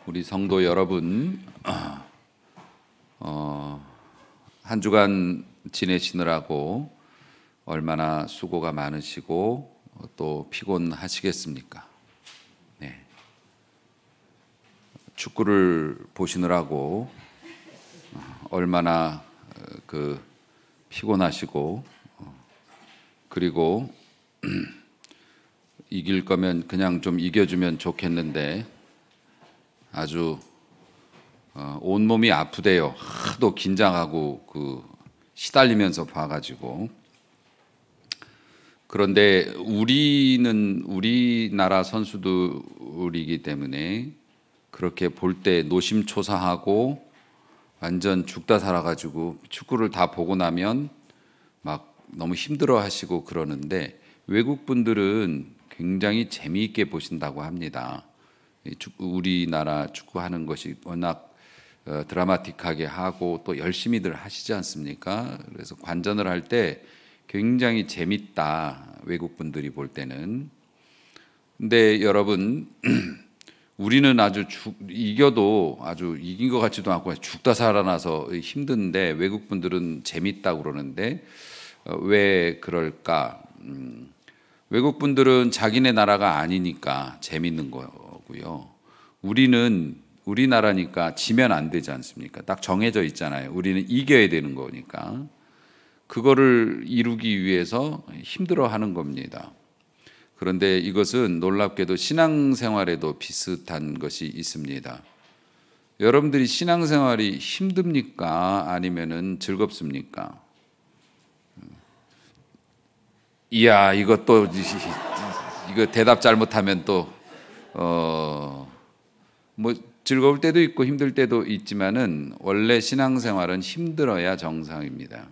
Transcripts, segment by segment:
우리 성도 여러분, 한 주간 지내시느라고 얼마나 수고가 많으시고 또 피곤하시겠습니까? 네. 축구를 보시느라고 얼마나 피곤하시고, 그리고 이길 거면 그냥 좀 이겨주면 좋겠는데 아주 온몸이 아프대요. 하도 긴장하고 시달리면서 봐가지고. 그런데 우리는 우리나라 선수들이기 때문에 그렇게 볼 때 노심초사하고 완전 죽다 살아가지고 축구를 다 보고 나면 막 너무 힘들어 하시고 그러는데, 외국 분들은 굉장히 재미있게 보신다고 합니다. 우리나라 축구하는 것이 워낙 드라마틱하게 하고 또 열심히들 하시지 않습니까? 그래서 관전을 할 때 굉장히 재밌다, 외국 분들이 볼 때는. 근데 여러분, 우리는 아주 이겨도 아주 이긴 것 같지도 않고 죽다 살아나서 힘든데 외국 분들은 재밌다고 그러는데 왜 그럴까? 외국 분들은 자기네 나라가 아니니까 재밌는 거고요. 우리나라니까 지면 안 되지 않습니까? 딱 정해져 있잖아요. 우리는 이겨야 되는 거니까. 그거를 이루기 위해서 힘들어하는 겁니다. 그런데 이것은 놀랍게도 신앙생활에도 비슷한 것이 있습니다. 여러분들이 신앙생활이 힘듭니까? 아니면은 즐겁습니까? 이야, 이거 대답 잘못하면 뭐 즐거울 때도 있고 힘들 때도 있지만은 원래 신앙생활은 힘들어야 정상입니다.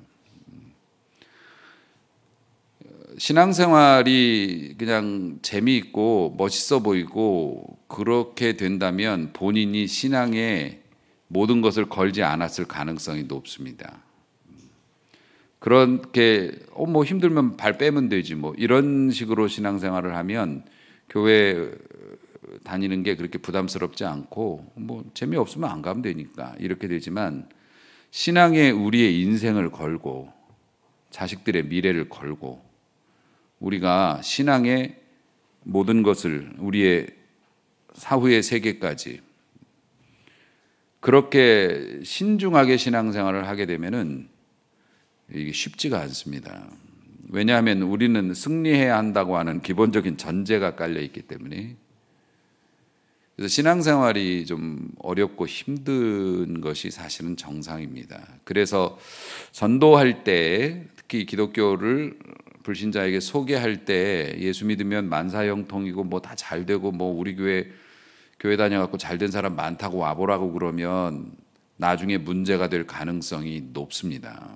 신앙생활이 그냥 재미있고 멋있어 보이고 그렇게 된다면 본인이 신앙에 모든 것을 걸지 않았을 가능성이 높습니다. 그렇게 뭐 힘들면 발 빼면 되지 뭐 이런 식으로 신앙생활을 하면 교회 다니는 게 그렇게 부담스럽지 않고 뭐 재미없으면 안 가면 되니까 이렇게 되지만, 신앙에 우리의 인생을 걸고 자식들의 미래를 걸고 우리가 신앙의 모든 것을, 우리의 사후의 세계까지 그렇게 신중하게 신앙생활을 하게 되면은 이게 쉽지가 않습니다. 왜냐하면 우리는 승리해야 한다고 하는 기본적인 전제가 깔려 있기 때문에. 그래서 신앙생활이 좀 어렵고 힘든 것이 사실은 정상입니다. 그래서 전도할 때, 특히 기독교를 불신자에게 소개할 때 예수 믿으면 만사형통이고 뭐 다 잘 되고 뭐 우리 교회 다녀갖고 잘된 사람 많다고 와보라고 그러면 나중에 문제가 될 가능성이 높습니다.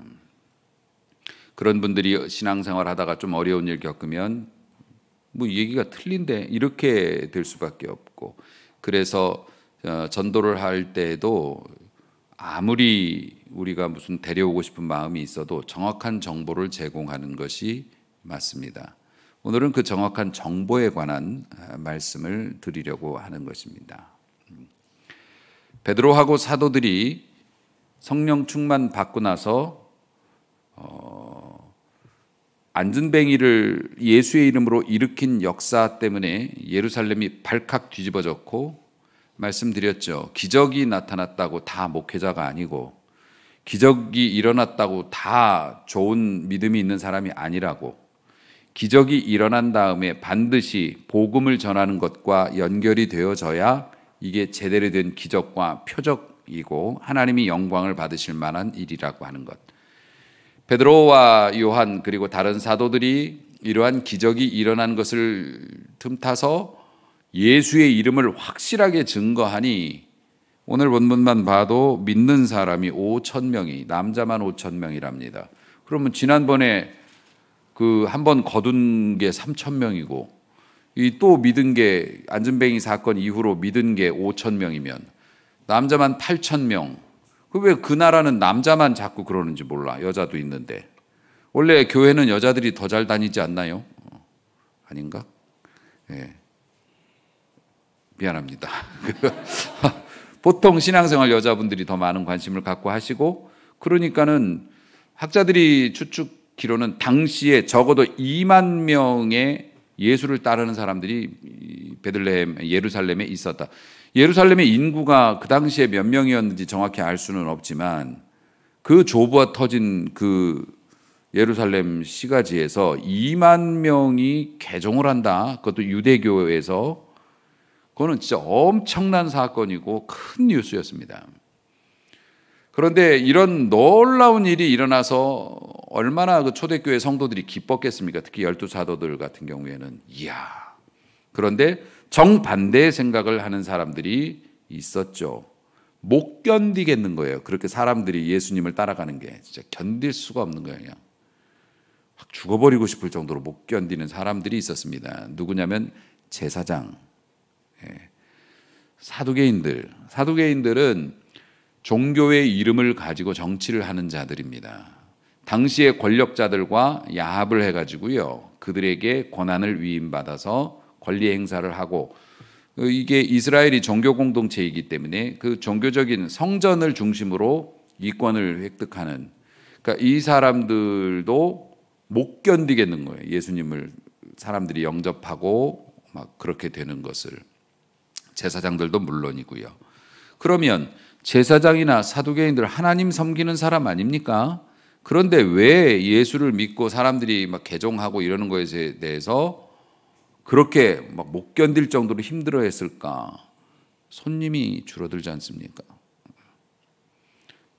그런 분들이 신앙생활 하다가 좀 어려운 일 겪으면 뭐 얘기가 틀린데 이렇게 될 수밖에 없고, 그래서 전도를 할 때에도 아무리 우리가 무슨 데려오고 싶은 마음이 있어도 정확한 정보를 제공하는 것이 맞습니다. 오늘은 그 정확한 정보에 관한 말씀을 드리려고 하는 것입니다. 베드로하고 사도들이 성령 충만 받고 나서 안전뱅이를 예수의 이름으로 일으킨 역사 때문에 예루살렘이 발칵 뒤집어졌고, 말씀드렸죠. 기적이 나타났다고 다 목회자가 아니고, 기적이 일어났다고 다 좋은 믿음이 있는 사람이 아니라고, 기적이 일어난 다음에 반드시 복음을 전하는 것과 연결이 되어져야 이게 제대로 된 기적과 표적이고 하나님이 영광을 받으실 만한 일이라고 하는 것. 베드로와 요한 그리고 다른 사도들이 이러한 기적이 일어난 것을 틈타서 예수의 이름을 확실하게 증거하니 오늘 본문만 봐도 믿는 사람이 5,000명이, 남자만 5,000명이랍니다. 그러면 지난번에 한 번 거둔 게 3,000명이고 이 또 믿은 게 안전뱅이 사건 이후로 믿은 게 5,000명이면 남자만 8,000명. 왜 그 나라는 남자만 자꾸 그러는지 몰라. 여자도 있는데. 원래 교회는 여자들이 더 잘 다니지 않나요? 아닌가? 예. 미안합니다. 보통 신앙생활 여자분들이 더 많은 관심을 갖고 하시고, 그러니까는 학자들이 추측기로는 당시에 적어도 2만 명의 예수를 따르는 사람들이 베들레헴, 예루살렘에 있었다. 예루살렘의 인구가 그 당시에 몇 명이었는지 정확히 알 수는 없지만 그 조부가 터진 그 예루살렘 시가지에서 2만 명이 개종을 한다. 그것도 유대교에서. 그거는 진짜 엄청난 사건이고 큰 뉴스였습니다. 그런데 이런 놀라운 일이 일어나서 얼마나 그 초대교회 성도들이 기뻤겠습니까? 특히 12사도들 같은 경우에는. 이야. 그런데 정반대의 생각을 하는 사람들이 있었죠. 못 견디겠는 거예요. 그렇게 사람들이 예수님을 따라가는 게 진짜 견딜 수가 없는 거예요. 그냥 확 죽어버리고 싶을 정도로 못 견디는 사람들이 있었습니다. 누구냐면 제사장, 사두개인들은 종교의 이름을 가지고 정치를 하는 자들입니다. 당시의 권력자들과 야합을 해가지고요, 그들에게 권한을 위임받아서 권리 행사를 하고, 이게 이스라엘이 종교 공동체이기 때문에 그 종교적인 성전을 중심으로 이권을 획득하는, 그러니까 이 사람들도 못 견디겠는 거예요. 예수님을 사람들이 영접하고 막 그렇게 되는 것을. 제사장들도 물론이고요. 그러면 제사장이나 사두개인들 하나님 섬기는 사람 아닙니까? 그런데 왜 예수를 믿고 사람들이 막 개종하고 이러는 것에 대해서 그렇게 막 못 견딜 정도로 힘들어했을까? 손님이 줄어들지 않습니까?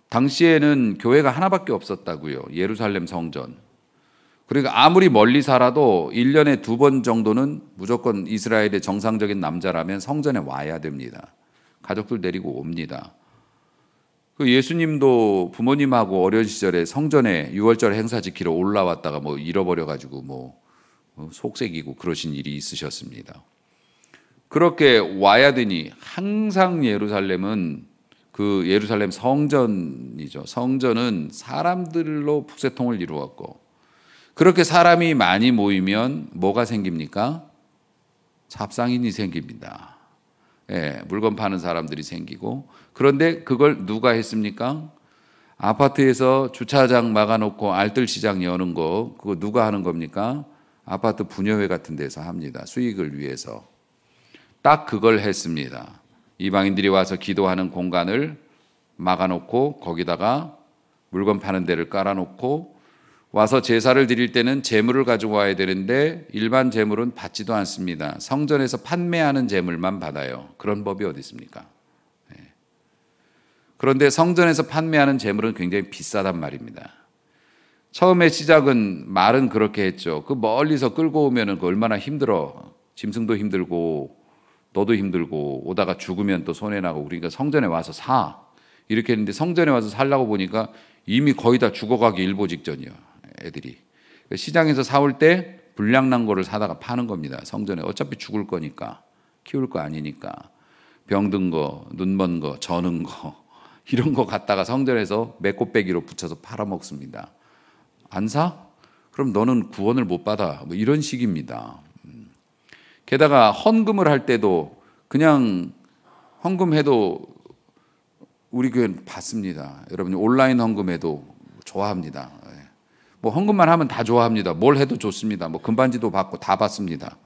당시에는 교회가 하나밖에 없었다고요. 예루살렘 성전. 그러니까 아무리 멀리 살아도 1년에 2번 정도는 무조건 이스라엘의 정상적인 남자라면 성전에 와야 됩니다. 가족들 데리고 옵니다. 그 예수님도 부모님하고 어린 시절에 성전에 6월절 행사 지키러 올라왔다가 뭐 잃어버려가지고 뭐 속색이고 그러신 일이 있으셨습니다. 그렇게 와야 되니 항상 예루살렘은 그 예루살렘 성전이죠. 성전은 사람들로 북새통을 이루었고, 그렇게 사람이 많이 모이면 뭐가 생깁니까? 잡상인이 생깁니다. 물건 파는 사람들이 생기고. 그런데 그걸 누가 했습니까? 아파트에서 주차장 막아놓고 알뜰시장 여는 거, 그거 누가 하는 겁니까? 아파트 분여회 같은 데서 합니다. 수익을 위해서. 딱 그걸 했습니다. 이방인들이 와서 기도하는 공간을 막아놓고 거기다가 물건 파는 데를 깔아놓고 와서 제사를 드릴 때는 제물을 가지고 와야 되는데 일반 제물은 받지도 않습니다. 성전에서 판매하는 제물만 받아요. 그런 법이 어디 있습니까? 그런데 성전에서 판매하는 제물은 굉장히 비싸단 말입니다. 처음에 시작은 말은 그렇게 했죠. 그 멀리서 끌고 오면은 그 얼마나 힘들어. 짐승도 힘들고 너도 힘들고 오다가 죽으면 또 손해나고, 그러니까 성전에 와서 사. 이렇게 했는데 성전에 와서 살라고 보니까 이미 거의 다 죽어가기 일보 직전이요. 애들이. 시장에서 사올 때 불량난 거를 사다가 파는 겁니다. 성전에. 어차피 죽을 거니까. 키울 거 아니니까. 병든 거, 눈먼 거, 저는 거 이런 거 갖다가 성전에서 메꽃배기로 붙여서 팔아먹습니다. 안 사? 그럼 너는 구원을 못 받아. 뭐 이런 식입니다. 게다가 헌금을 할 때도 그냥 헌금해도 우리 교회는 받습니다. 여러분이 온라인 헌금해도 좋아합니다. 뭐 헌금만 하면 다 좋아합니다. 뭘 해도 좋습니다. 뭐 금반지도 받고 다 받습니다.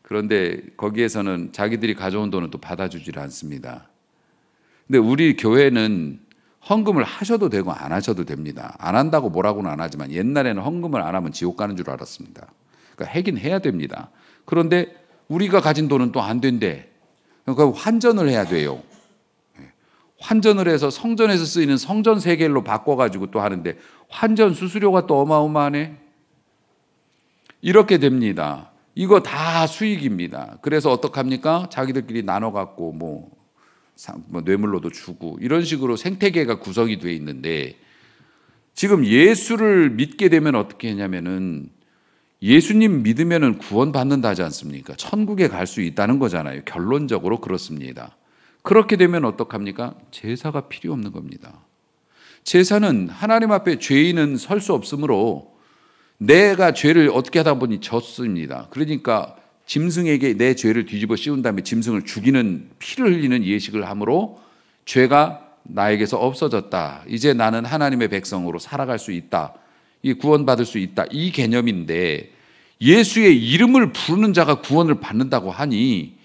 그런데 거기에서는 자기들이 가져온 돈은 또 받아주질 않습니다. 근데 우리 교회는 헌금을 하셔도 되고 안 하셔도 됩니다. 안 한다고 뭐라고는 안 하지만 옛날에는 헌금을 안 하면 지옥 가는 줄 알았습니다. 그러니까 하긴 해야 됩니다. 그런데 우리가 가진 돈은 또 안 된대. 그러니까 환전을 해야 돼요. 환전을 해서 성전에서 쓰이는 성전 세겔로 바꿔가지고 또 하는데 환전 수수료가 또 어마어마하네. 이렇게 됩니다. 이거 다 수익입니다. 그래서 어떡합니까? 자기들끼리 나눠 갖고 뭐 뇌물로도 주고 이런 식으로 생태계가 구성이 돼 있는데, 지금 예수를 믿게 되면 어떻게 하냐면은 예수님 믿으면은 구원 받는다 하지 않습니까? 천국에 갈 수 있다는 거잖아요. 결론적으로 그렇습니다. 그렇게 되면 어떡합니까? 제사가 필요 없는 겁니다. 제사는 하나님 앞에 죄인은 설 수 없으므로 내가 죄를 어떻게 하다 보니 졌습니다. 그러니까 짐승에게 내 죄를 뒤집어 씌운 다음에 짐승을 죽이는 피를 흘리는 예식을 함으로 죄가 나에게서 없어졌다. 이제 나는 하나님의 백성으로 살아갈 수 있다. 이 구원받을 수 있다. 이 개념인데 예수의 이름을 부르는 자가 구원을 받는다고 하니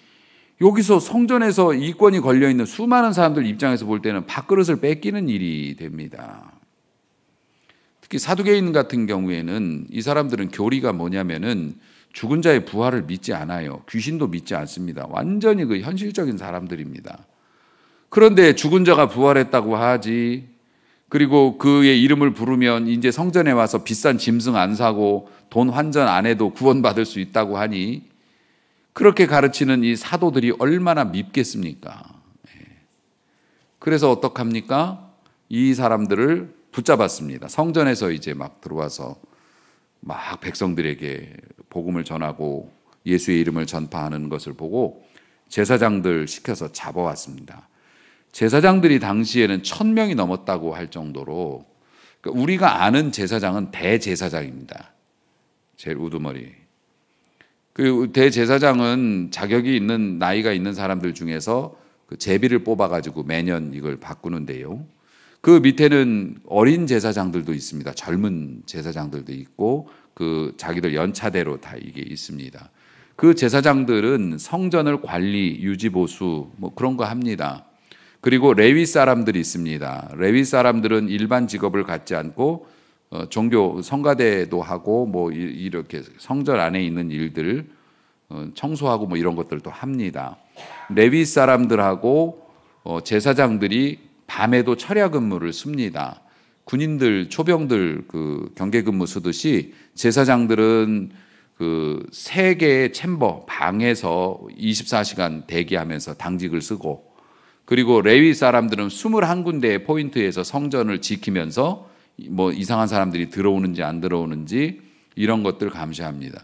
여기서 성전에서 이권이 걸려있는 수많은 사람들 입장에서 볼 때는 밥그릇을 뺏기는 일이 됩니다. 특히 사두개인 같은 경우에는 이 사람들은 교리가 뭐냐면은 죽은 자의 부활을 믿지 않아요. 귀신도 믿지 않습니다. 완전히 그 현실적인 사람들입니다. 그런데 죽은 자가 부활했다고 하지, 그리고 그의 이름을 부르면 이제 성전에 와서 비싼 짐승 안 사고 돈 환전 안 해도 구원받을 수 있다고 하니 그렇게 가르치는 이 사도들이 얼마나 밉겠습니까? 그래서 어떡합니까? 이 사람들을 붙잡았습니다. 성전에서 이제 막 들어와서 막 백성들에게 복음을 전하고 예수의 이름을 전파하는 것을 보고 제사장들 시켜서 잡아왔습니다. 제사장들이 당시에는 1000명이 넘었다고 할 정도로, 그러니까 우리가 아는 제사장은 대제사장입니다. 제일 우두머리. 그 대제사장은 자격이 있는 나이가 있는 사람들 중에서 그 제비를 뽑아가지고 매년 이걸 바꾸는데요. 그 밑에는 어린 제사장들도 있습니다. 젊은 제사장들도 있고 그 자기들 연차대로 다 이게 있습니다. 그 제사장들은 성전을 관리, 유지, 보수 뭐 그런 거 합니다. 그리고 레위 사람들이 있습니다. 레위 사람들은 일반 직업을 갖지 않고 종교 성가대도 하고 뭐 이렇게 성전 안에 있는 일들 청소하고 뭐 이런 것들도 합니다. 레위 사람들하고 제사장들이 밤에도 철야 근무를 씁니다. 군인들, 초병들 그 경계 근무 쓰듯이 제사장들은 그 3개의 챔버 방에서 24시간 대기하면서 당직을 쓰고, 그리고 레위 사람들은 21군데의 포인트에서 성전을 지키면서 뭐 이상한 사람들이 들어오는지 안 들어오는지 이런 것들을 감시합니다.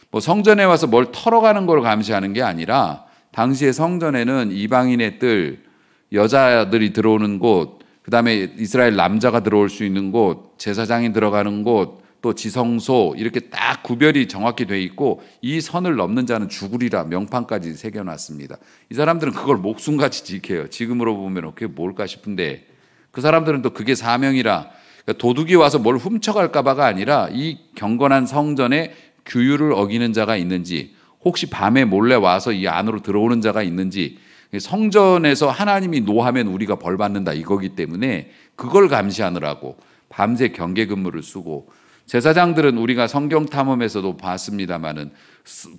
뭐 성전에 와서 뭘 털어가는 걸 감시하는 게 아니라 당시에 성전에는 이방인의 뜰, 여자들이 들어오는 곳, 그 다음에 이스라엘 남자가 들어올 수 있는 곳, 제사장이 들어가는 곳, 또 지성소 이렇게 딱 구별이 정확히 돼 있고 이 선을 넘는 자는 죽으리라 명판까지 새겨놨습니다. 이 사람들은 그걸 목숨같이 지켜요. 지금으로 보면 그게 뭘까 싶은데 그 사람들은 또 그게 사명이라, 그러니까 도둑이 와서 뭘 훔쳐갈까 봐가 아니라 이 경건한 성전에 규율을 어기는 자가 있는지, 혹시 밤에 몰래 와서 이 안으로 들어오는 자가 있는지, 성전에서 하나님이 노하면 우리가 벌 받는다 이거기 때문에 그걸 감시하느라고 밤새 경계 근무를 쓰고, 제사장들은 우리가 성경 탐험에서도 봤습니다마는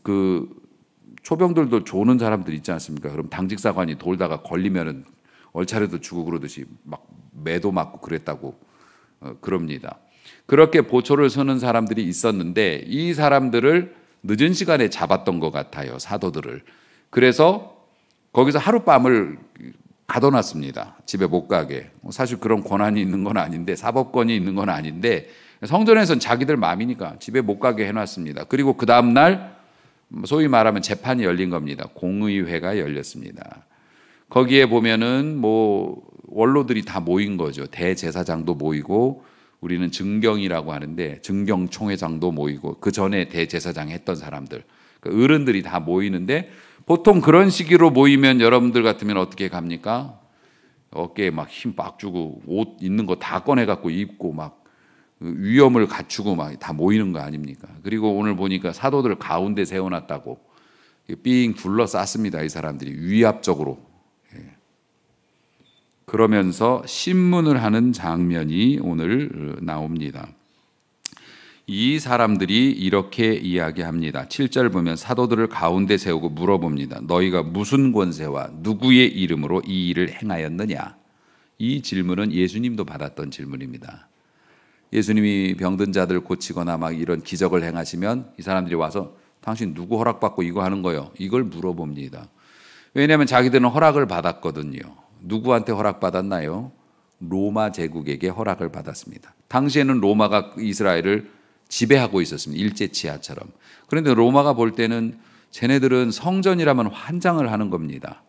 그 초병들도 조는 사람들 있지 않습니까? 그럼 당직사관이 돌다가 걸리면은 얼차려도 죽고 그러듯이 막 매도 맞고 그랬다고 그럽니다. 그렇게 보초를 서는 사람들이 있었는데 이 사람들을 늦은 시간에 잡았던 것 같아요, 사도들을. 그래서 거기서 하룻밤을 가둬놨습니다. 집에 못 가게. 사실 그런 권한이 있는 건 아닌데, 사법권이 있는 건 아닌데 성전에서는 자기들 마음이니까 집에 못 가게 해놨습니다. 그리고 그 다음날 소위 말하면 재판이 열린 겁니다. 공의회가 열렸습니다. 거기에 보면은 뭐 원로들이 다 모인 거죠. 대제사장도 모이고, 우리는 증경이라고 하는데 증경총회장도 모이고, 그 전에 대제사장 했던 사람들, 그 어른들이 다 모이는데, 보통 그런 시기로 모이면 여러분들 같으면 어떻게 갑니까? 어깨에 막 힘 빡 주고 옷 있는 거 다 꺼내 갖고 입고 막 위엄을 갖추고 막 다 모이는 거 아닙니까? 그리고 오늘 보니까 사도들 가운데 세워놨다고 삥 둘러쌌습니다. 이 사람들이 위압적으로. 그러면서 신문을 하는 장면이 오늘 나옵니다. 이 사람들이 이렇게 이야기합니다. 7절 보면 사도들을 가운데 세우고 물어봅니다. 너희가 무슨 권세와 누구의 이름으로 이 일을 행하였느냐? 이 질문은 예수님도 받았던 질문입니다. 예수님이 병든 자들 고치거나 막 이런 기적을 행하시면 이 사람들이 와서 당신 누구 허락받고 이거 하는 거요? 이걸 물어봅니다. 왜냐하면 자기들은 허락을 받았거든요. 누구한테 허락받았나요? 로마 제국에게 허락을 받았습니다. 당시에는 로마가 이스라엘을 지배하고 있었습니다. 일제치하처럼. 그런데 로마가 볼 때는 쟤네들은 성전이라면 환장을 하는 겁니다.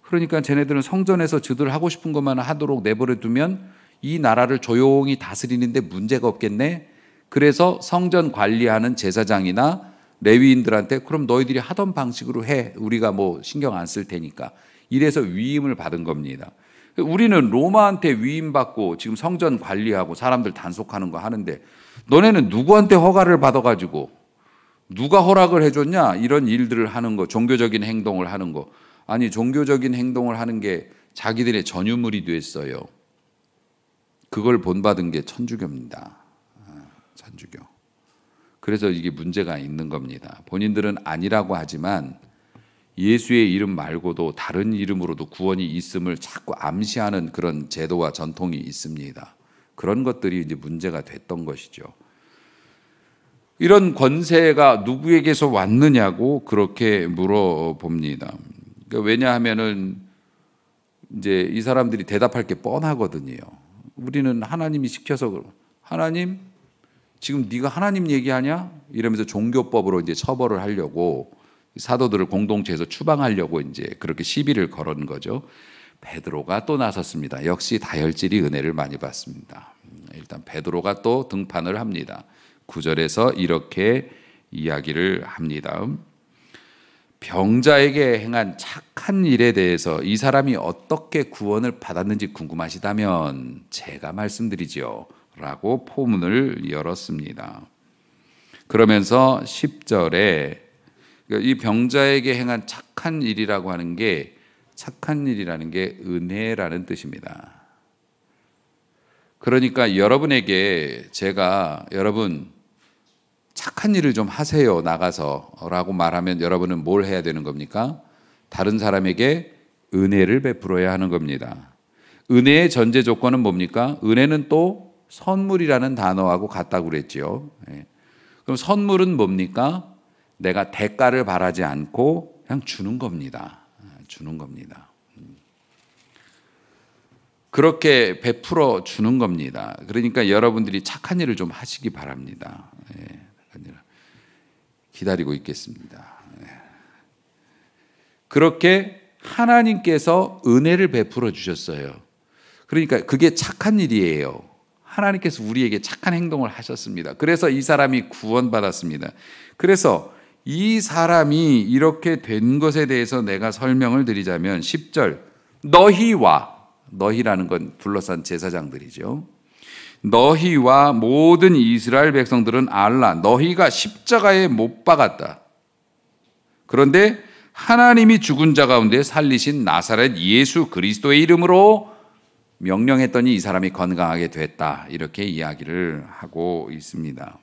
그러니까 쟤네들은 성전에서 저들 하고 싶은 것만 하도록 내버려 두면 이 나라를 조용히 다스리는데 문제가 없겠네. 그래서 성전 관리하는 제사장이나 레위인들한테 그럼 너희들이 하던 방식으로 해. 우리가 뭐 신경 안 쓸 테니까. 이래서 위임을 받은 겁니다. 우리는 로마한테 위임받고 지금 성전 관리하고 사람들 단속하는 거 하는데 너네는 누구한테 허가를 받아가지고 누가 허락을 해줬냐? 이런 일들을 하는 거, 종교적인 행동을 하는 거. 아니, 종교적인 행동을 하는 게 자기들의 전유물이 됐어요. 그걸 본받은 게 천주교입니다. 천주교. 그래서 이게 문제가 있는 겁니다. 본인들은 아니라고 하지만 예수의 이름 말고도 다른 이름으로도 구원이 있음을 자꾸 암시하는 그런 제도와 전통이 있습니다. 그런 것들이 이제 문제가 됐던 것이죠. 이런 권세가 누구에게서 왔느냐고 그렇게 물어봅니다. 그러니까 왜냐하면은 이제 이 사람들이 대답할 게 뻔하거든요. 우리는 하나님이 시켜서 하나님 지금 네가 하나님 얘기하냐? 이러면서 종교법으로 이제 처벌을 하려고 사도들을 공동체에서 추방하려고 이제 그렇게 시비를 걸은 거죠. 베드로가 또 나섰습니다. 역시 다혈질이 은혜를 많이 받습니다. 일단 베드로가 또 등판을 합니다. 9절에서 이렇게 이야기를 합니다. 병자에게 행한 착한 일에 대해서 이 사람이 어떻게 구원을 받았는지 궁금하시다면 제가 말씀드리죠. 라고 포문을 열었습니다. 그러면서 10절에 이 병자에게 행한 착한 일이라고 하는 게 착한 일이라는 게 은혜라는 뜻입니다. 그러니까 여러분에게 제가 여러분 착한 일을 좀 하세요 나가서 라고 말하면 여러분은 뭘 해야 되는 겁니까? 다른 사람에게 은혜를 베풀어야 하는 겁니다. 은혜의 전제 조건은 뭡니까? 은혜는 또 선물이라는 단어하고 같다고 그랬죠. 그럼 선물은 뭡니까? 내가 대가를 바라지 않고 그냥 주는 겁니다. 주는 겁니다. 그렇게 베풀어 주는 겁니다. 그러니까 여러분들이 착한 일을 좀 하시기 바랍니다. 기다리고 있겠습니다. 그렇게 하나님께서 은혜를 베풀어 주셨어요. 그러니까 그게 착한 일이에요. 하나님께서 우리에게 착한 행동을 하셨습니다. 그래서 이 사람이 구원받았습니다. 그래서 이 사람이 이렇게 된 것에 대해서 내가 설명을 드리자면 10절 너희와 너희라는 건 둘러싼 제사장들이죠. 너희와 모든 이스라엘 백성들은 알라 너희가 십자가에 못 박았다. 그런데 하나님이 죽은 자 가운데 살리신 나사렛 예수 그리스도의 이름으로 명령했더니 이 사람이 건강하게 됐다. 이렇게 이야기를 하고 있습니다.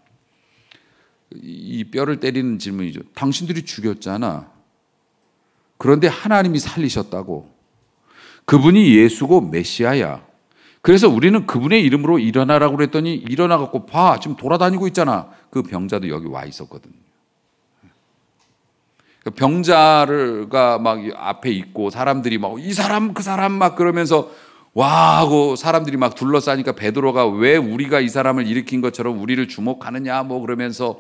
이 뼈를 때리는 질문이죠. 당신들이 죽였잖아. 그런데 하나님이 살리셨다고. 그분이 예수고 메시아야. 그래서 우리는 그분의 이름으로 일어나라고 그랬더니 일어나갖고 봐. 지금 돌아다니고 있잖아. 그 병자도 여기 와 있었거든요. 병자가 막 앞에 있고 사람들이 막 이 사람 그 사람 막 그러면서 와 하고 사람들이 막 둘러싸니까 베드로가 왜 우리가 이 사람을 일으킨 것처럼 우리를 주목하느냐 뭐 그러면서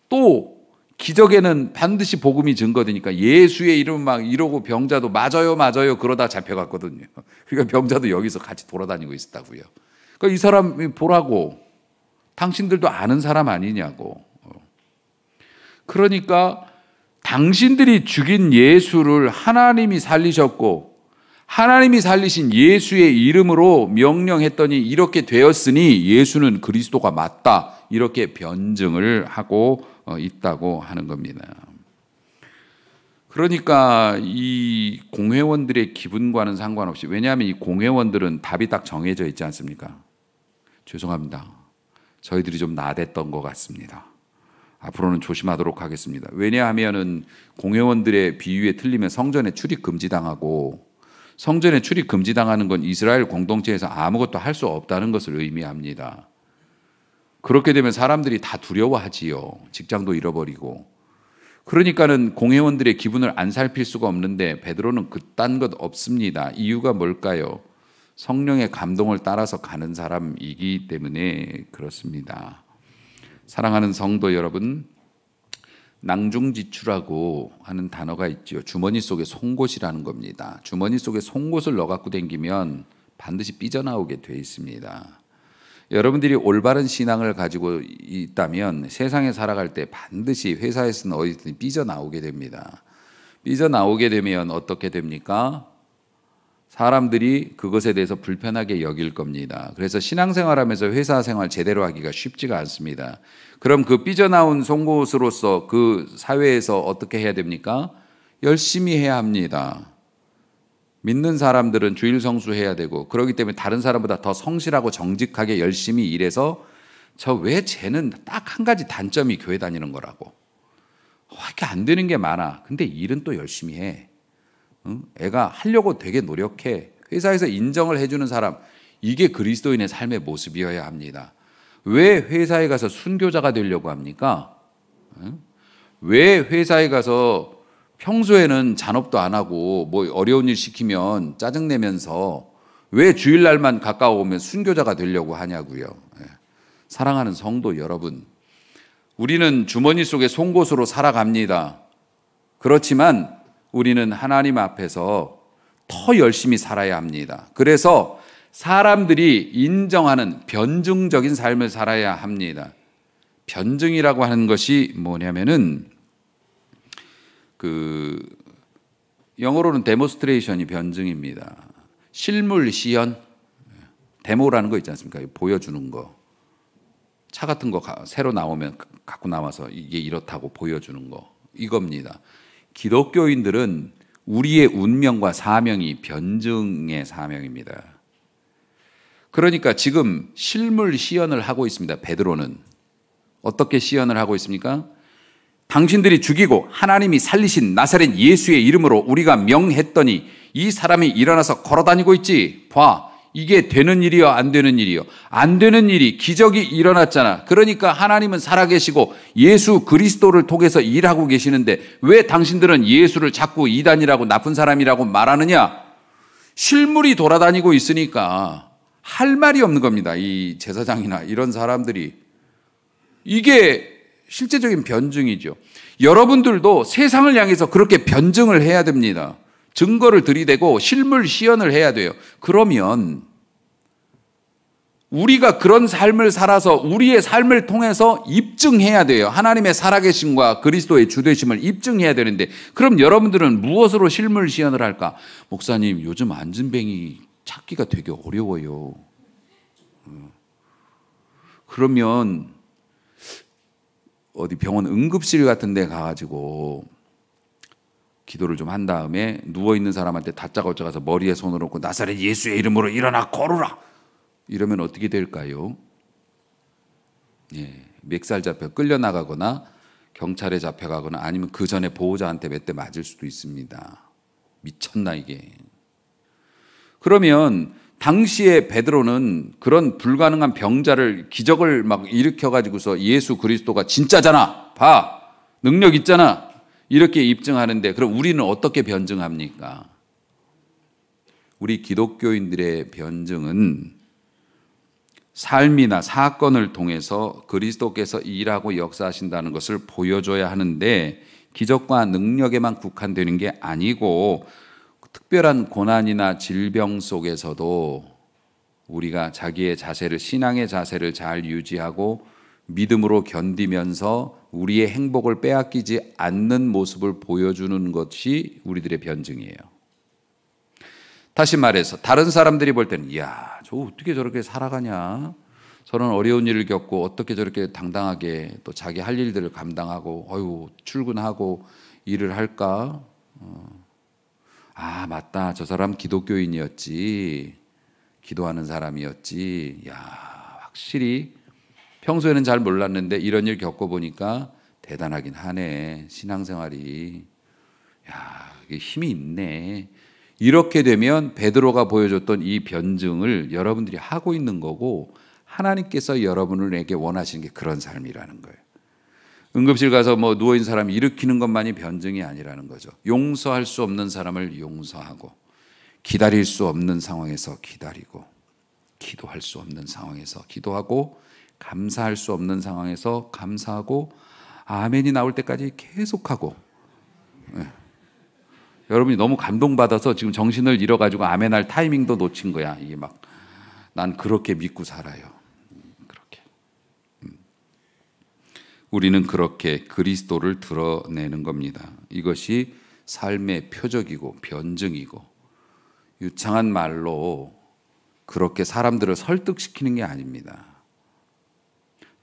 또 기적에는 반드시 복음이 증거되니까 예수의 이름 막 이러고 병자도 맞아요 그러다 잡혀갔거든요. 그러니까 병자도 여기서 같이 돌아다니고 있었다고요. 그러니까 이 사람이 보라고 당신들도 아는 사람 아니냐고. 그러니까 당신들이 죽인 예수를 하나님이 살리셨고 하나님이 살리신 예수의 이름으로 명령했더니 이렇게 되었으니 예수는 그리스도가 맞다. 이렇게 변증을 하고 있다고 하는 겁니다. 그러니까 이 공회원들의 기분과는 상관없이 왜냐하면 이 공회원들은 답이 딱 정해져 있지 않습니까? 죄송합니다. 저희들이 좀 나댔던 것 같습니다. 앞으로는 조심하도록 하겠습니다. 왜냐하면은 공회원들의 비유에 틀리면 성전에 출입 금지당하고 성전에 출입 금지당하는 건 이스라엘 공동체에서 아무것도 할 수 없다는 것을 의미합니다. 그렇게 되면 사람들이 다 두려워하지요. 직장도 잃어버리고. 그러니까는 공회원들의 기분을 안 살필 수가 없는데 베드로는 그딴 것 없습니다. 이유가 뭘까요? 성령의 감동을 따라서 가는 사람이기 때문에 그렇습니다. 사랑하는 성도 여러분, 낭중지추라고 하는 단어가 있죠. 주머니 속에 송곳이라는 겁니다. 주머니 속에 송곳을 넣어 갖고 다니면 반드시 삐져나오게 돼 있습니다. 여러분들이 올바른 신앙을 가지고 있다면 세상에 살아갈 때 반드시 회사에서는 어디든 삐져나오게 됩니다. 삐져나오게 되면 어떻게 됩니까? 사람들이 그것에 대해서 불편하게 여길 겁니다. 그래서 신앙생활하면서 회사 생활 제대로 하기가 쉽지가 않습니다. 그럼 그 삐져나온 송곳으로서 그 사회에서 어떻게 해야 됩니까? 열심히 해야 합니다. 믿는 사람들은 주일 성수해야 되고, 그렇기 때문에 다른 사람보다 더 성실하고 정직하게 열심히 일해서 저 왜 쟤는 딱 한 가지 단점이 교회 다니는 거라고. 이렇게 안 되는 게 많아. 근데 일은 또 열심히 해. 애가 하려고 되게 노력해. 회사에서 인정을 해주는 사람, 이게 그리스도인의 삶의 모습이어야 합니다. 왜 회사에 가서 순교자가 되려고 합니까? 왜 회사에 가서 평소에는 잔업도 안 하고 뭐 어려운 일 시키면 짜증내면서 왜 주일날만 가까워오면 순교자가 되려고 하냐고요. 사랑하는 성도 여러분, 우리는 주머니 속에 송곳으로 살아갑니다. 그렇지만 우리는 하나님 앞에서 더 열심히 살아야 합니다. 그래서 사람들이 인정하는 변증적인 삶을 살아야 합니다. 변증이라고 하는 것이 뭐냐면은 영어로는 데모스트레이션이 변증입니다. 실물 시연, 데모라는 거 있지 않습니까? 보여주는 거. 차 같은 거 새로 나오면 갖고 나와서 이게 이렇다고 보여주는 거. 이겁니다. 기독교인들은 우리의 운명과 사명이 변증의 사명입니다. 그러니까 지금 실물 시연을 하고 있습니다. 베드로는. 어떻게 시연을 하고 있습니까? 당신들이 죽이고 하나님이 살리신 나사렛 예수의 이름으로 우리가 명했더니 이 사람이 일어나서 걸어다니고 있지. 봐, 이게 되는 일이요, 안 되는 일이요. 안 되는 일이, 기적이 일어났잖아. 그러니까 하나님은 살아계시고 예수 그리스도를 통해서 일하고 계시는데 왜 당신들은 예수를 자꾸 이단이라고 나쁜 사람이라고 말하느냐? 실물이 돌아다니고 있으니까 할 말이 없는 겁니다. 이 제사장이나 이런 사람들이. 이게 실제적인 변증이죠. 여러분들도 세상을 향해서 그렇게 변증을 해야 됩니다. 증거를 들이대고 실물 시연을 해야 돼요. 그러면 우리가 그런 삶을 살아서 우리의 삶을 통해서 입증해야 돼요. 하나님의 살아계심과 그리스도의 주되심을 입증해야 되는데, 그럼 여러분들은 무엇으로 실물 시연을 할까? 목사님, 요즘 안진뱅이 찾기가 되게 어려워요. 그러면 어디 병원 응급실 같은 데 가가지고 기도를 좀 한 다음에 누워있는 사람한테 다짜고짜 가서 머리에 손을 얹고 나사렛 예수의 이름으로 일어나 걸으라, 이러면 어떻게 될까요? 멱살 잡혀 끌려나가거나 경찰에 잡혀가거나 아니면 그 전에 보호자한테 몇 대 맞을 수도 있습니다. 미쳤나 이게. 그러면 당시에 베드로는 그런 불가능한 병자를, 기적을 막 일으켜가지고서 예수 그리스도가 진짜잖아, 봐, 능력 있잖아, 이렇게 입증하는데, 그럼 우리는 어떻게 변증합니까? 우리 기독교인들의 변증은 삶이나 사건을 통해서 그리스도께서 일하고 역사하신다는 것을 보여줘야 하는데, 기적과 능력에만 국한되는 게 아니고 특별한 고난이나 질병 속에서도 우리가 자기의 자세를, 신앙의 자세를 잘 유지하고 믿음으로 견디면서 우리의 행복을 빼앗기지 않는 모습을 보여주는 것이 우리들의 변증이에요. 다시 말해서 다른 사람들이 볼 때는 이야, 저 어떻게 저렇게 살아가냐, 저런 어려운 일을 겪고 어떻게 저렇게 당당하게 또 자기 할 일들을 감당하고 출근하고 일을 할까? 아, 맞다, 저 사람 기독교인이었지, 기도하는 사람이었지. 야, 확실히 평소에는 잘 몰랐는데 이런 일 겪어보니까 대단하긴 하네, 신앙생활이. 야, 이게 힘이 있네. 이렇게 되면 베드로가 보여줬던 이 변증을 여러분들이 하고 있는 거고, 하나님께서 여러분에게 원하시는 게 그런 삶이라는 거예요. 응급실 가서 누워있는 사람 일으키는 것만이 변증이 아니라는 거죠. 용서할 수 없는 사람을 용서하고, 기다릴 수 없는 상황에서 기다리고, 기도할 수 없는 상황에서 기도하고, 감사할 수 없는 상황에서 감사하고, 아멘이 나올 때까지 계속하고. 여러분이 너무 감동받아서 지금 정신을 잃어가지고 아멘할 타이밍도 놓친 거야. 이게 난 그렇게 믿고 살아요. 우리는 그렇게 그리스도를 드러내는 겁니다. 이것이 삶의 표적이고 변증이고, 유창한 말로 그렇게 사람들을 설득시키는 게 아닙니다.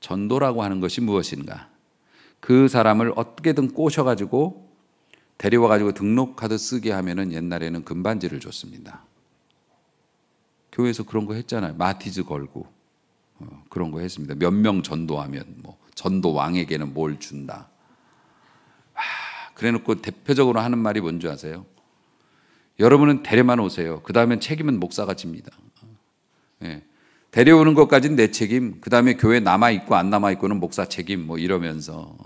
전도라고 하는 것이 무엇인가? 그 사람을 어떻게든 꼬셔가지고 데려와가지고 등록카드 쓰게 하면은 옛날에는 금반지를 줬습니다. 교회에서 그런 거 했잖아요. 마티즈 걸고 그런 거 했습니다. 몇 명 전도하면 뭐 전도왕에게는 뭘 준다. 그래놓고 대표적으로 하는 말이 뭔지 아세요? 여러분은 데려만 오세요. 그 다음엔 책임은 목사가 집니다. 예. 데려오는 것까지는 내 책임, 그 다음에 교회 남아있고 안 남아있고는 목사 책임, 뭐 이러면서.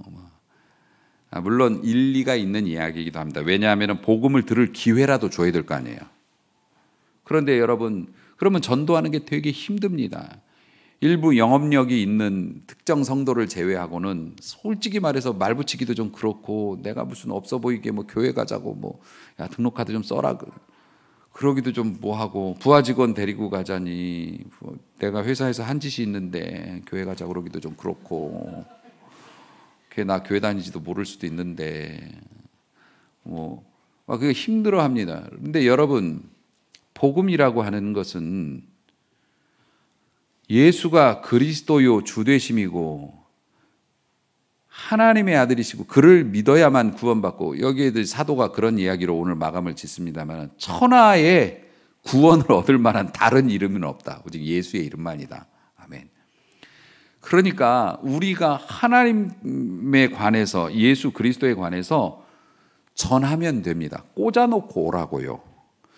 물론 일리가 있는 이야기이기도 합니다. 왜냐하면 복음을 들을 기회라도 줘야 될 거 아니에요. 그런데 여러분, 그러면 전도하는 게 되게 힘듭니다. 일부 영업력이 있는 특정 성도를 제외하고는 솔직히 말해서 말 붙이기도 좀 그렇고, 내가 무슨 없어 보이게 뭐 교회 가자고 뭐 야 등록카드 좀 써라 그러기도 좀 뭐하고, 부하 직원 데리고 가자니 내가 회사에서 한 짓이 있는데 교회 가자 그러기도 좀 그렇고, 걔 나 교회 다니지도 모를 수도 있는데 뭐 그게 힘들어합니다. 그런데 여러분, 복음이라고 하는 것은 예수가 그리스도요 주 되심이고 하나님의 아들이시고 그를 믿어야만 구원받고, 여기에 사도가 그런 이야기로 오늘 마감을 짓습니다만, 천하에 구원을 얻을 만한 다른 이름은 없다. 오직 예수의 이름만이다. 아멘. 그러니까 우리가 하나님에 관해서, 예수 그리스도에 관해서 전하면 됩니다. 꽂아놓고 오라고요.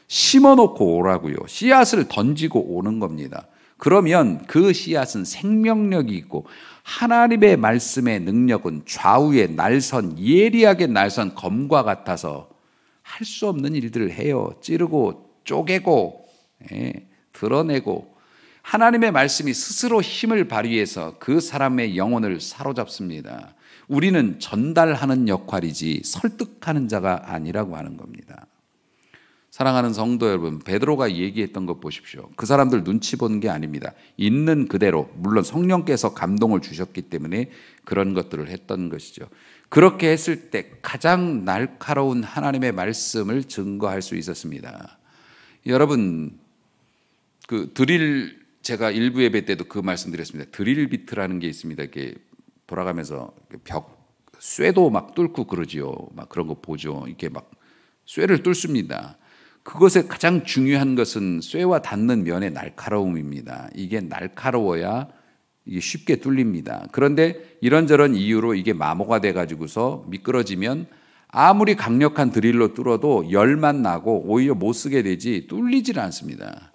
심어놓고 오라고요. 씨앗을 던지고 오는 겁니다. 그러면 그 씨앗은 생명력이 있고, 하나님의 말씀의 능력은 좌우의 날선, 예리하게 날선 검과 같아서 할 수 없는 일들을 해요. 찌르고 쪼개고 드러내고, 하나님의 말씀이 스스로 힘을 발휘해서 그 사람의 영혼을 사로잡습니다. 우리는 전달하는 역할이지 설득하는 자가 아니라고 하는 겁니다. 사랑하는 성도 여러분, 베드로가 얘기했던 것 보십시오. 그 사람들 눈치 보는 게 아닙니다. 있는 그대로, 물론 성령께서 감동을 주셨기 때문에 그런 것들을 했던 것이죠. 그렇게 했을 때 가장 날카로운 하나님의 말씀을 증거할 수 있었습니다. 여러분, 제가 일부 예배 때도 그 말씀드렸습니다. 드릴 비트라는 게 있습니다. 이렇게 돌아가면서 쇠도 막 뚫고 그러지요. 막 그런 거 보죠. 이렇게 막 쇠를 뚫습니다. 그것의 가장 중요한 것은 쇠와 닿는 면의 날카로움입니다. 이게 날카로워야 이게 쉽게 뚫립니다. 그런데 이런저런 이유로 이게 마모가 돼가지고서 미끄러지면 아무리 강력한 드릴로 뚫어도 열만 나고 오히려 못 쓰게 되지 뚫리질 않습니다.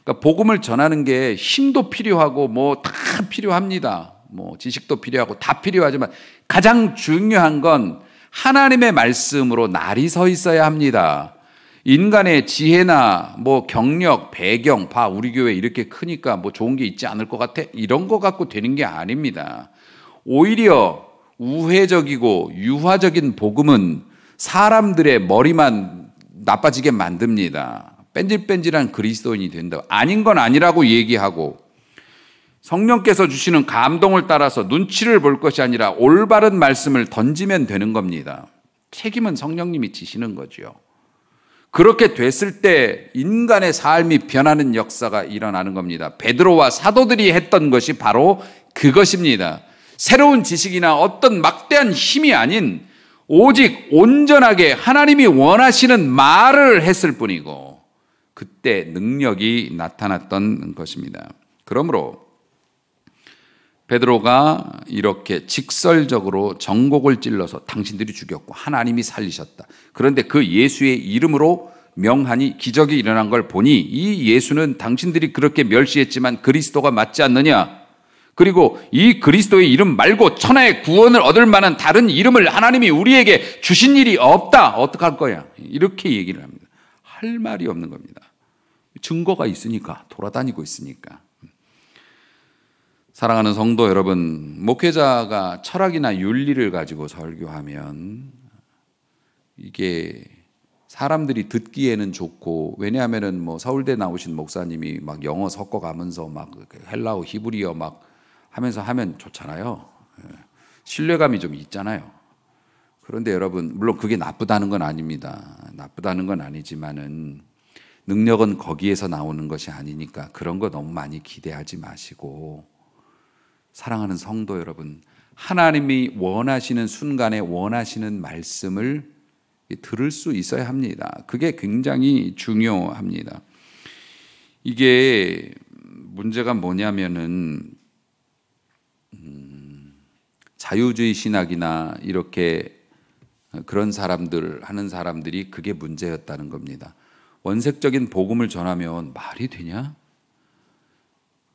그러니까 복음을 전하는 게 힘도 필요하고 뭐 다 필요합니다. 뭐 지식도 필요하고 다 필요하지만 가장 중요한 건 하나님의 말씀으로 날이 서 있어야 합니다. 인간의 지혜나 뭐 경력, 배경, 우리 교회 이렇게 크니까 뭐 좋은 게 있지 않을 것 같아? 이런 거 갖고 되는 게 아닙니다. 오히려 우회적이고 유화적인 복음은 사람들의 머리만 나빠지게 만듭니다. 뺀질뺀질한 그리스도인이 된다. 아닌 건 아니라고 얘기하고, 성령께서 주시는 감동을 따라서 눈치를 볼 것이 아니라 올바른 말씀을 던지면 되는 겁니다. 책임은 성령님이 지시는 거죠. 그렇게 됐을 때 인간의 삶이 변하는 역사가 일어나는 겁니다. 베드로와 사도들이 했던 것이 바로 그것입니다. 새로운 지식이나 어떤 막대한 힘이 아닌 오직 온전하게 하나님이 원하시는 말을 했을 뿐이고, 그때 능력이 나타났던 것입니다. 그러므로 베드로가 이렇게 직설적으로 정곡을 찔러서 당신들이 죽였고 하나님이 살리셨다. 그런데 그 예수의 이름으로 명하니 기적이 일어난 걸 보니 이 예수는 당신들이 그렇게 멸시했지만 그리스도가 맞지 않느냐? 그리고 이 그리스도의 이름 말고 천하의 구원을 얻을 만한 다른 이름을 하나님이 우리에게 주신 일이 없다. 어떡할 거야? 이렇게 얘기를 합니다. 할 말이 없는 겁니다. 증거가 있으니까, 돌아다니고 있으니까. 사랑하는 성도 여러분, 목회자가 철학이나 윤리를 가지고 설교하면 이게 사람들이 듣기에는 좋고, 왜냐하면은 뭐 서울대 나오신 목사님이 막 영어 섞어가면서 막 헬라어, 히브리어 막 하면서 하면 좋잖아요. 신뢰감이 좀 있잖아요. 그런데 여러분, 물론 그게 나쁘다는 건 아닙니다. 나쁘다는 건 아니지만은 능력은 거기에서 나오는 것이 아니니까 그런 거 너무 많이 기대하지 마시고, 사랑하는 성도 여러분, 하나님이 원하시는 순간에 원하시는 말씀을 들을 수 있어야 합니다. 그게 굉장히 중요합니다. 이게 문제가 뭐냐면은 자유주의 신학이나 이렇게 그런 사람들 하는 사람들이 그게 문제였다는 겁니다. 원색적인 복음을 전하면 말이 되냐?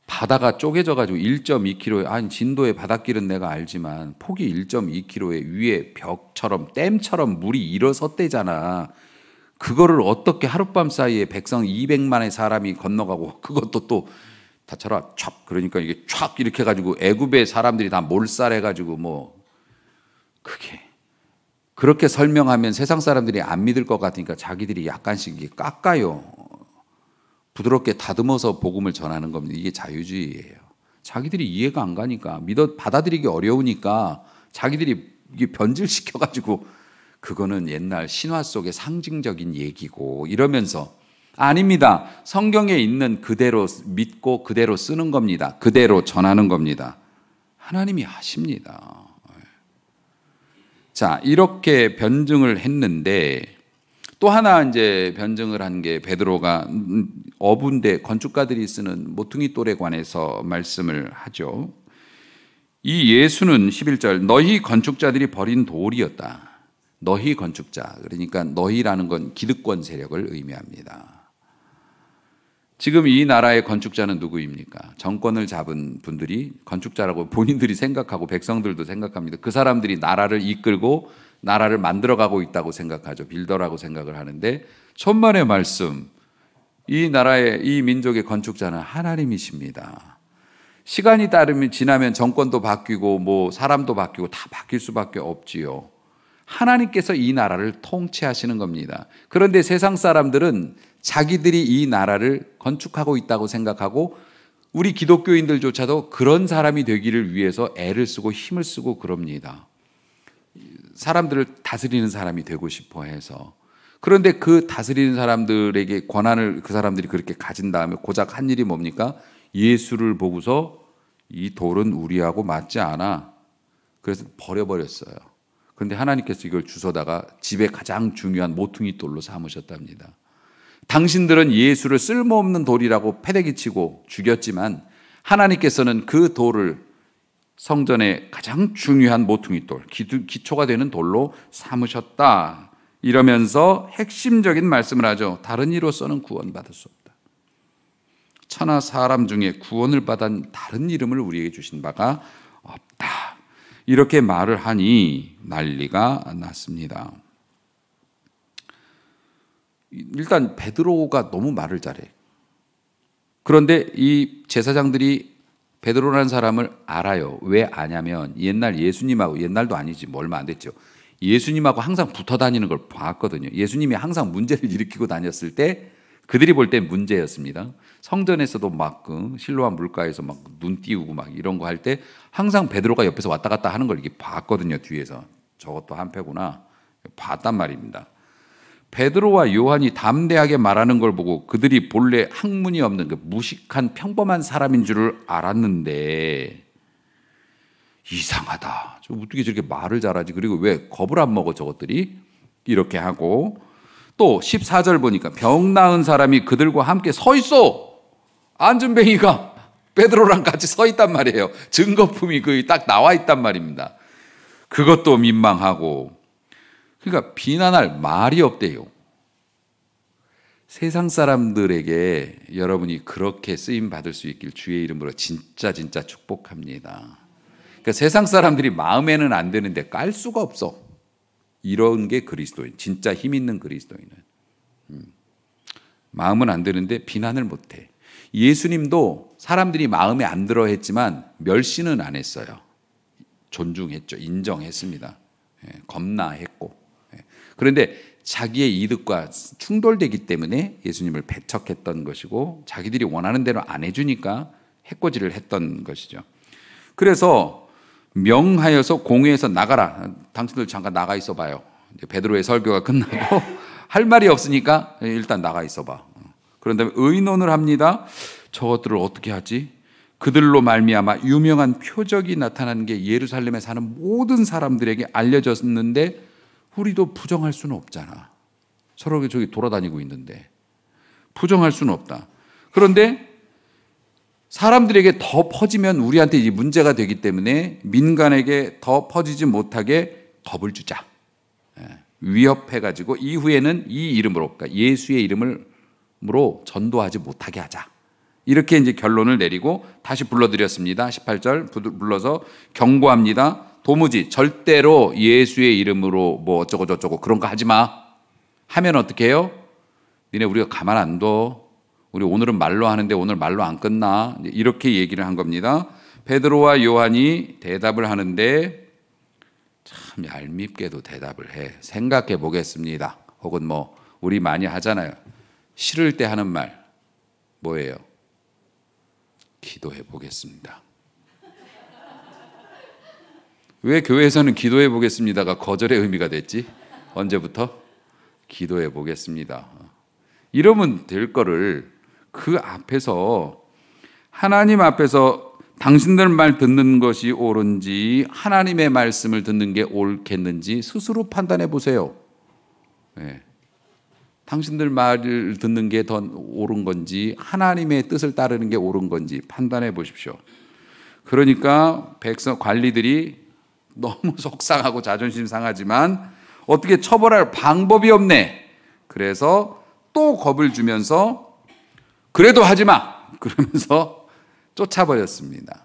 바다가 쪼개져가지고 1.2km에, 아니 진도의 바닷길은 내가 알지만 폭이 1.2km에 위에 벽처럼 댐처럼 물이 일어섰대잖아. 그거를 어떻게 하룻밤 사이에 백성 200만의 사람이 건너가고, 그것도 또 다쳐라 촥, 그러니까 이게 촥 이렇게 해가지고 애굽의 사람들이 다 몰살해가지고 뭐, 그게 그렇게 설명하면 세상 사람들이 안 믿을 것 같으니까 자기들이 약간씩 깎아요. 부드럽게 다듬어서 복음을 전하는 겁니다. 이게 자유주의예요. 자기들이 이해가 안 가니까, 받아들이기 어려우니까 자기들이 이게 변질시켜가지고, 그거는 옛날 신화 속의 상징적인 얘기고 이러면서, 아닙니다. 성경에 있는 그대로 믿고 그대로 쓰는 겁니다. 그대로 전하는 겁니다. 하나님이 하십니다. 자, 이렇게 변증을 했는데 또 하나 이제 변증을 한 게, 베드로가 어부인데 건축가들이 쓰는 모퉁이 돌에 관해서 말씀을 하죠. 이 예수는 11절, 너희 건축자들이 버린 돌이었다. 너희 건축자, 그러니까 너희라는 건 기득권 세력을 의미합니다. 지금 이 나라의 건축자는 누구입니까? 정권을 잡은 분들이 건축자라고 본인들이 생각하고 백성들도 생각합니다. 그 사람들이 나라를 이끌고 나라를 만들어가고 있다고 생각하죠. 빌더라고 생각을 하는데, 천만의 말씀, 이 나라의, 이 민족의 건축자는 하나님이십니다. 시간이 지나면 정권도 바뀌고 뭐 사람도 바뀌고 다 바뀔 수밖에 없지요. 하나님께서 이 나라를 통치하시는 겁니다. 그런데 세상 사람들은 자기들이 이 나라를 건축하고 있다고 생각하고, 우리 기독교인들조차도 그런 사람이 되기를 위해서 애를 쓰고 힘을 쓰고 그럽니다. 사람들을 다스리는 사람이 되고 싶어 해서. 그런데 그 다스리는 사람들에게 권한을 그 사람들이 그렇게 가진 다음에 고작 한 일이 뭡니까? 예수를 보고서 이 돌은 우리하고 맞지 않아. 그래서 버려버렸어요. 그런데 하나님께서 이걸 주워다가 집에 가장 중요한 모퉁이 돌로 삼으셨답니다. 당신들은 예수를 쓸모없는 돌이라고 패대기치고 죽였지만 하나님께서는 그 돌을 성전의 가장 중요한 모퉁이 돌, 기초가 되는 돌로 삼으셨다. 이러면서 핵심적인 말씀을 하죠. 다른 이로서는 구원받을 수 없다. 천하 사람 중에 구원을 받은 다른 이름을 우리에게 주신 바가 없다. 이렇게 말을 하니 난리가 났습니다. 일단 베드로가 너무 말을 잘해. 그런데 이 제사장들이 베드로라는 사람을 알아요. 왜 아냐면 옛날 예수님하고, 옛날도 아니지 뭐 얼마 안 됐죠, 예수님하고 항상 붙어 다니는 걸 봤거든요. 예수님이 항상 문제를 일으키고 다녔을 때 그들이 볼 때 문제였습니다. 성전에서도 막 실로암 물가에서 막 눈 띄우고 막 이런 거 할 때 항상 베드로가 옆에서 왔다 갔다 하는 걸 이렇게 봤거든요. 뒤에서. 저것도 한패구나 봤단 말입니다. 베드로와 요한이 담대하게 말하는 걸 보고 그들이 본래 학문이 없는 그 무식한 평범한 사람인 줄을 알았는데, 이상하다. 저 어떻게 저렇게 말을 잘하지? 그리고 왜 겁을 안 먹어 저것들이? 이렇게 하고, 또 14절 보니까 병 나은 사람이 그들과 함께 서 있어. 안전뱅이가 베드로랑 같이 서 있단 말이에요. 증거품이 거의 딱 나와 있단 말입니다. 그것도 민망하고, 그러니까 비난할 말이 없대요. 세상 사람들에게 여러분이 그렇게 쓰임 받을 수 있길 주의 이름으로 진짜 축복합니다. 그러니까 세상 사람들이 마음에는 안 드는데 깔 수가 없어. 이런 게 그리스도인, 진짜 힘 있는 그리스도인은. 마음은 안 드는데 비난을 못해. 예수님도 사람들이 마음에 안 들어 했지만 멸시는 안 했어요. 존중했죠. 인정했습니다. 겁나했고. 그런데 자기의 이득과 충돌되기 때문에 예수님을 배척했던 것이고, 자기들이 원하는 대로 안 해주니까 해코지를 했던 것이죠. 그래서 명하여서 공회에서 나가라. 당신들 잠깐 나가 있어 봐요. 이제 베드로의 설교가 끝나고 할 말이 없으니까 일단 나가 있어 봐. 그런 다음에 의논을 합니다. 저것들을 어떻게 하지? 그들로 말미암아 유명한 표적이 나타나는 게 예루살렘에 사는 모든 사람들에게 알려졌는데 우리도 부정할 수는 없잖아. 서로 저기 돌아다니고 있는데 부정할 수는 없다. 그런데 사람들에게 더 퍼지면 우리한테 이제 문제가 되기 때문에 민간에게 더 퍼지지 못하게 겁을 주자. 위협해가지고 이후에는 이 이름으로, 그러니까 예수의 이름으로 전도하지 못하게 하자. 이렇게 이제 결론을 내리고 다시 불러드렸습니다. 18절 불러서 경고합니다. 도무지 절대로 예수의 이름으로 뭐 어쩌고 저쩌고 그런 거 하지 마. 하면 어떻게 해요? 니네 우리가 가만 안 둬. 우리 오늘은 말로 하는데 오늘 말로 안 끝나. 이렇게 얘기를 한 겁니다. 베드로와 요한이 대답을 하는데 참 얄밉게도 대답을 해. 생각해 보겠습니다. 혹은 뭐 우리 많이 하잖아요. 싫을 때 하는 말 뭐예요? 기도해 보겠습니다. 왜 교회에서는 기도해 보겠습니다가 거절의 의미가 됐지? 언제부터? 기도해 보겠습니다. 이러면 될 거를 그 앞에서 하나님 앞에서 당신들 말 듣는 것이 옳은지 하나님의 말씀을 듣는 게 옳겠는지 스스로 판단해 보세요. 네. 당신들 말을 듣는 게 더 옳은 건지 하나님의 뜻을 따르는 게 옳은 건지 판단해 보십시오. 그러니까 백성 관리들이 너무 속상하고 자존심 상하지만 어떻게 처벌할 방법이 없네. 그래서 또 겁을 주면서 그래도 하지 마. 그러면서 쫓아버렸습니다.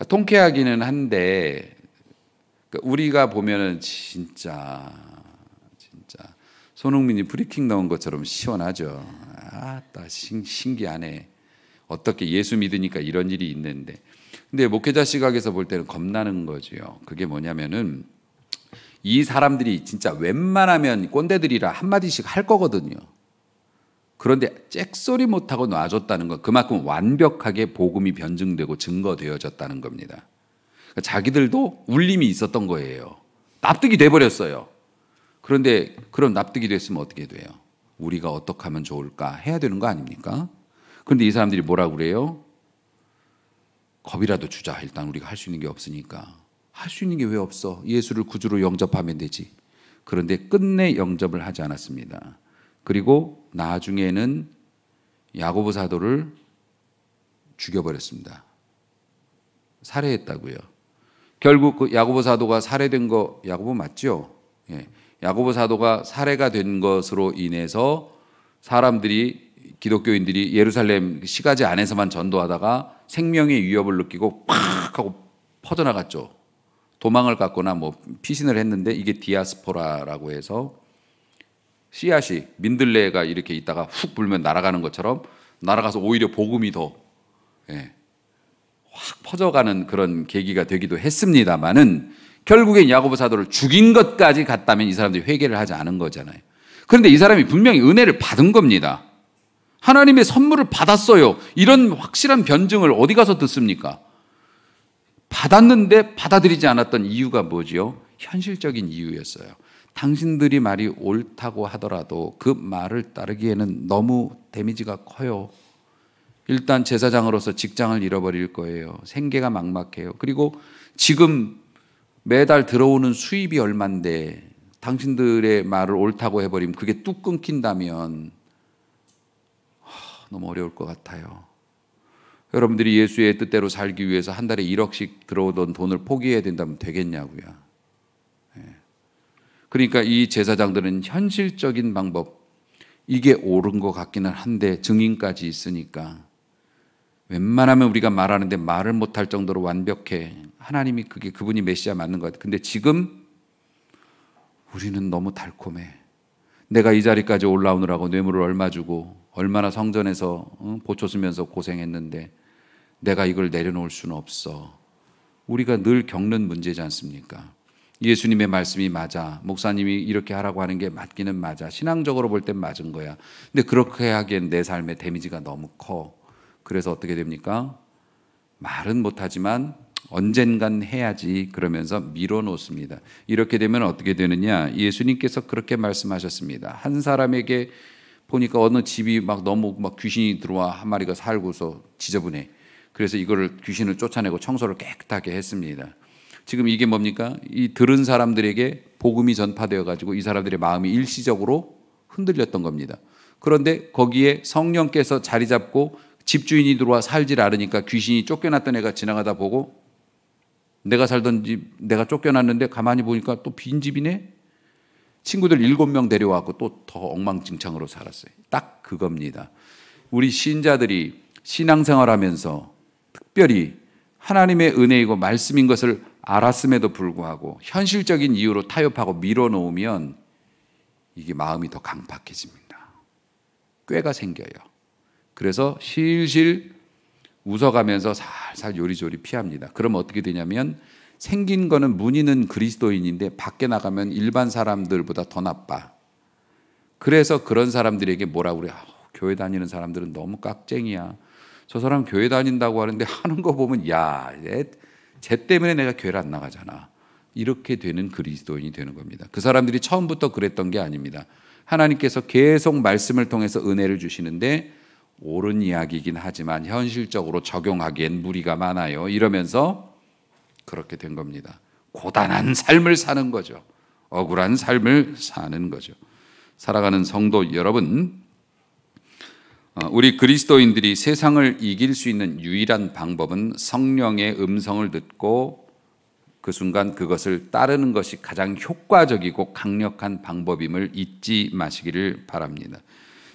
통쾌하기는 한데 우리가 보면은 진짜 손흥민이 프리킥 넣은 것처럼 시원하죠. 아따 신기하네. 어떻게 예수 믿으니까 이런 일이 있는데. 근데 목회자 시각에서 볼 때는 겁나는 거죠. 그게 뭐냐면은 이 사람들이 진짜 웬만하면 꼰대들이라 한마디씩 할 거거든요. 그런데 잭소리 못하고 놔줬다는 건 그만큼 완벽하게 복음이 변증되고 증거되어졌다는 겁니다. 그러니까 자기들도 울림이 있었던 거예요. 납득이 돼버렸어요. 그런데 그럼 납득이 됐으면 어떻게 돼요? 우리가 어떻게 하면 좋을까 해야 되는 거 아닙니까? 그런데 이 사람들이 뭐라고 그래요? 겁이라도 주자. 일단 우리가 할 수 있는 게 없으니까. 할 수 있는 게 왜 없어? 예수를 구주로 영접하면 되지. 그런데 끝내 영접을 하지 않았습니다. 그리고 나중에는 야고보 사도를 죽여버렸습니다. 살해했다고요. 결국 그 야고보 사도가 살해된 거 야고보 맞죠? 예. 야고보 사도가 살해가 된 것으로 인해서 사람들이 기독교인들이 예루살렘 시가지 안에서만 전도하다가 생명의 위협을 느끼고 팍 하고 퍼져나갔죠. 도망을 갔거나 뭐 피신을 했는데 이게 디아스포라라고 해서 씨앗이 민들레가 이렇게 있다가 훅 불면 날아가는 것처럼 날아가서 오히려 복음이 더 확 퍼져가는 그런 계기가 되기도 했습니다마는 결국엔 야고보 사도를 죽인 것까지 갔다면 이 사람들이 회개를 하지 않은 거잖아요. 그런데 이 사람이 분명히 은혜를 받은 겁니다. 하나님의 선물을 받았어요. 이런 확실한 변증을 어디 가서 듣습니까? 받았는데 받아들이지 않았던 이유가 뭐지요? 현실적인 이유였어요. 당신들이 말이 옳다고 하더라도 그 말을 따르기에는 너무 데미지가 커요. 일단 제사장으로서 직장을 잃어버릴 거예요. 생계가 막막해요. 그리고 지금 매달 들어오는 수입이 얼만데 당신들의 말을 옳다고 해버리면 그게 뚝 끊긴다면 너무 어려울 것 같아요. 여러분들이 예수의 뜻대로 살기 위해서 한 달에 1억씩 들어오던 돈을 포기해야 된다면 되겠냐고요. 그러니까 이 제사장들은 현실적인 방법, 이게 옳은 것 같기는 한데 증인까지 있으니까 웬만하면 우리가 말하는데 말을 못할 정도로 완벽해. 하나님이 그분이 메시아 맞는 것 같아. 근데 지금 우리는 너무 달콤해. 내가 이 자리까지 올라오느라고 뇌물을 얼마 주고 얼마나 성전에서 보초 쓰면서 고생했는데 내가 이걸 내려놓을 수는 없어. 우리가 늘 겪는 문제지 않습니까? 예수님의 말씀이 맞아. 목사님이 이렇게 하라고 하는 게 맞기는 맞아. 신앙적으로 볼 땐 맞은 거야. 근데 그렇게 하기엔 내 삶의 데미지가 너무 커. 그래서 어떻게 됩니까? 말은 못하지만 언젠간 해야지 그러면서 밀어놓습니다. 이렇게 되면 어떻게 되느냐? 예수님께서 그렇게 말씀하셨습니다. 한 사람에게 보니까 어느 집이 막 너무 막 귀신이 들어와 한 마리가 살고서 지저분해. 그래서 이거를 귀신을 쫓아내고 청소를 깨끗하게 했습니다. 지금 이게 뭡니까? 이 들은 사람들에게 복음이 전파되어 가지고 이 사람들의 마음이 일시적으로 흔들렸던 겁니다. 그런데 거기에 성령께서 자리 잡고 집주인이 들어와 살질 않으니까 귀신이 쫓겨났던 애가 지나가다 보고 내가 살던 집 내가 쫓겨났는데 가만히 보니까 또 빈집이네. 친구들 7명 데려와서 또 더 엉망진창으로 살았어요. 딱 그겁니다. 우리 신자들이 신앙생활하면서 특별히 하나님의 은혜이고 말씀인 것을 알았음에도 불구하고 현실적인 이유로 타협하고 밀어놓으면 이게 마음이 더 강팍해집니다. 꾀가 생겨요. 그래서 실실 웃어가면서 살살 요리조리 피합니다. 그럼 어떻게 되냐면 생긴 거는 문의는 그리스도인인데 밖에 나가면 일반 사람들보다 더 나빠. 그래서 그런 사람들에게 뭐라고 그래? 교회 다니는 사람들은 너무 깍쟁이야. 저 사람 교회 다닌다고 하는데 하는 거 보면 야, 쟤 때문에 내가 교회를 안 나가잖아. 이렇게 되는 그리스도인이 되는 겁니다. 그 사람들이 처음부터 그랬던 게 아닙니다. 하나님께서 계속 말씀을 통해서 은혜를 주시는데 옳은 이야기이긴 하지만 현실적으로 적용하기엔 무리가 많아요. 이러면서 그렇게 된 겁니다. 고단한 삶을 사는 거죠. 억울한 삶을 사는 거죠. 살아가는 성도 여러분, 우리 그리스도인들이 세상을 이길 수 있는 유일한 방법은 성령의 음성을 듣고 그 순간 그것을 따르는 것이 가장 효과적이고 강력한 방법임을 잊지 마시기를 바랍니다.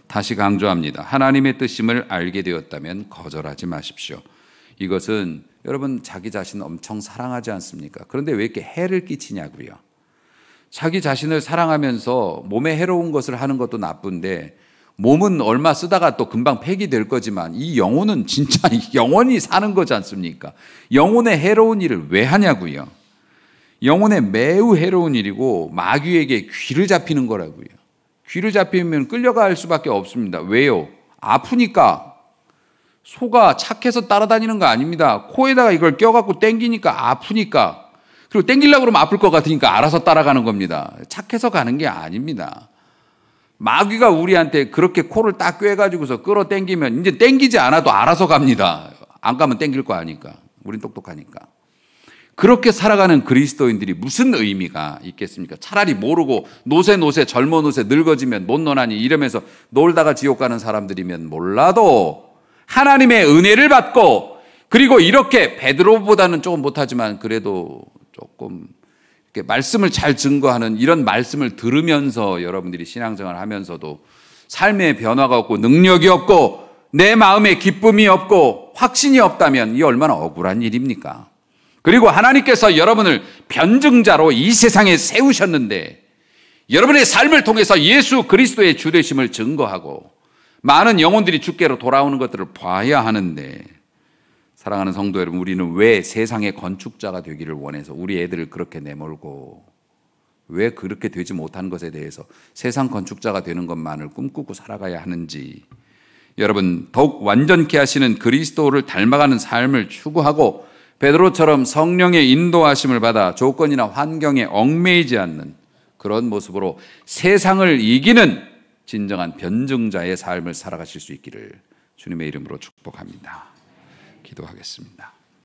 다시 강조합니다. 하나님의 뜻임을 알게 되었다면 거절하지 마십시오. 이것은 여러분 자기 자신을 엄청 사랑하지 않습니까? 그런데 왜 이렇게 해를 끼치냐고요. 자기 자신을 사랑하면서 몸에 해로운 것을 하는 것도 나쁜데 몸은 얼마 쓰다가 또 금방 폐기될 거지만 이 영혼은 진짜 영원히 사는 거지 않습니까? 영혼의 해로운 일을 왜 하냐고요. 영혼에 매우 해로운 일이고 마귀에게 귀를 잡히는 거라고요. 귀를 잡히면 끌려갈 수밖에 없습니다. 왜요? 아프니까. 소가 착해서 따라다니는 거 아닙니다. 코에다가 이걸 껴갖고 땡기니까 아프니까. 그리고 땡기려고 그러면 아플 것 같으니까 알아서 따라가는 겁니다. 착해서 가는 게 아닙니다. 마귀가 우리한테 그렇게 코를 딱 꿰가지고서 끌어당기면 이제 땡기지 않아도 알아서 갑니다. 안 가면 땡길 거 아니까. 우린 똑똑하니까. 그렇게 살아가는 그리스도인들이 무슨 의미가 있겠습니까? 차라리 모르고 노세 젊어 노세 늙어지면 못 노나니 이러면서 놀다가 지옥 가는 사람들이면 몰라도 하나님의 은혜를 받고 그리고 이렇게 베드로보다는 조금 못하지만 그래도 조금 이렇게 말씀을 잘 증거하는 이런 말씀을 들으면서 여러분들이 신앙생활을 하면서도 삶의 변화가 없고 능력이 없고 내 마음에 기쁨이 없고 확신이 없다면 이게 얼마나 억울한 일입니까? 그리고 하나님께서 여러분을 변증자로 이 세상에 세우셨는데 여러분의 삶을 통해서 예수 그리스도의 주되심을 증거하고 많은 영혼들이 주께로 돌아오는 것들을 봐야 하는데 사랑하는 성도 여러분, 우리는 왜 세상의 건축자가 되기를 원해서 우리 애들을 그렇게 내몰고 왜 그렇게 되지 못한 것에 대해서 세상 건축자가 되는 것만을 꿈꾸고 살아가야 하는지 여러분 더욱 완전케 하시는 그리스도를 닮아가는 삶을 추구하고 베드로처럼 성령의 인도하심을 받아 조건이나 환경에 얽매이지 않는 그런 모습으로 세상을 이기는 진정한 변증자의 삶을 살아가실 수 있기를 주님의 이름으로 축복합니다. 기도하겠습니다.